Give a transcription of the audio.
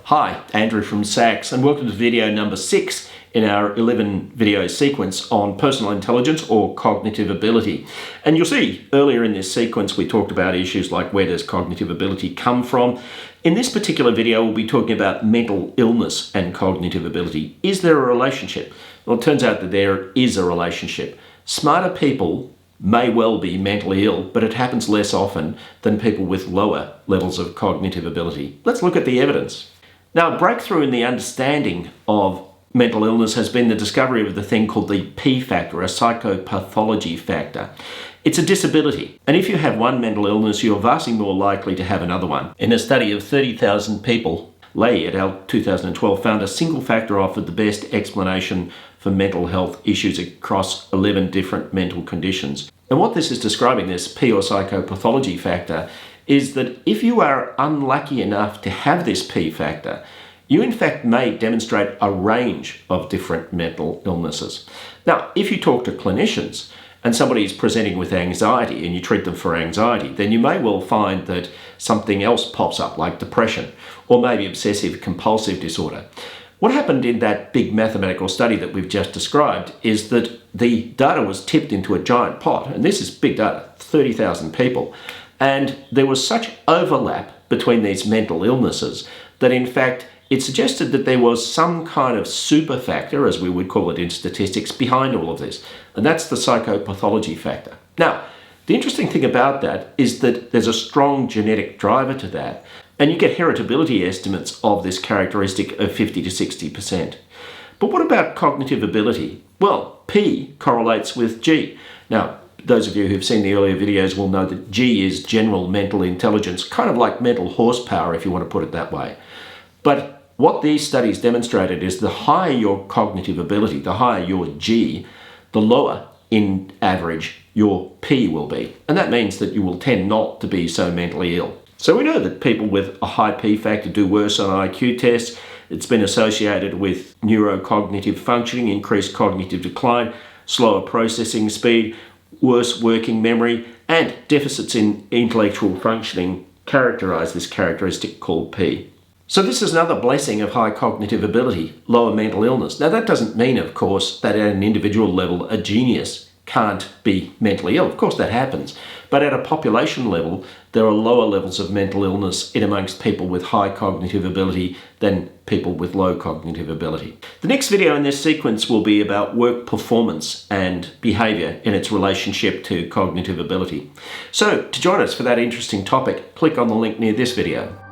Hi, Andrew from SACS, and welcome to video number 6 in our 11 video sequence on personal intelligence or cognitive ability. And you'll see earlier in this sequence we talked about issues like where does cognitive ability come from. In this particular video we'll be talking about mental illness and cognitive ability. Is there a relationship? Well, it turns out that there is a relationship. Smarter people may well be mentally ill, but it happens less often than people with lower levels of cognitive ability. Let's look at the evidence. Now, a breakthrough in the understanding of mental illness has been the discovery of the thing called the P factor, a psychopathology factor. It's a disability, and if you have one mental illness, you're vastly more likely to have another one. In a study of 30,000 people, Lay et al. 2012 found a single factor offered the best explanation for mental health issues across 11 different mental conditions. And what this is describing, this P or psychopathology factor, is that if you are unlucky enough to have this P factor, you in fact may demonstrate a range of different mental illnesses. Now, if you talk to clinicians and somebody is presenting with anxiety and you treat them for anxiety, then you may well find that something else pops up like depression or maybe obsessive compulsive disorder. What happened in that big mathematical study that we've just described is that the data was tipped into a giant pot, and this is big data, 30,000 people, and there was such overlap between these mental illnesses that in fact it suggested that there was some kind of super factor, as we would call it in statistics, behind all of this, and that's the psychopathology factor. Now, the interesting thing about that is that there's a strong genetic driver to that, and you get heritability estimates of this characteristic of 50 to 60%. But what about cognitive ability? Well, P correlates with G. Now, those of you who've seen the earlier videos will know that G is general mental intelligence, kind of like mental horsepower, if you want to put it that way. But what these studies demonstrated is the higher your cognitive ability, the higher your G, the lower in average your P will be. And that means that you will tend not to be so mentally ill. So we know that people with a high P factor do worse on IQ tests. It's been associated with neurocognitive functioning, increased cognitive decline, slower processing speed, worse working memory, and deficits in intellectual functioning characterize this characteristic called P. So this is another blessing of high cognitive ability, lower mental illness. Now that doesn't mean, of course, that at an individual level a genius can't be mentally ill. Of course that happens. But at a population level, there are lower levels of mental illness in amongst people with high cognitive ability than people with low cognitive ability. The next video in this sequence will be about work performance and behaviour in its relationship to cognitive ability. So to join us for that interesting topic, click on the link near this video.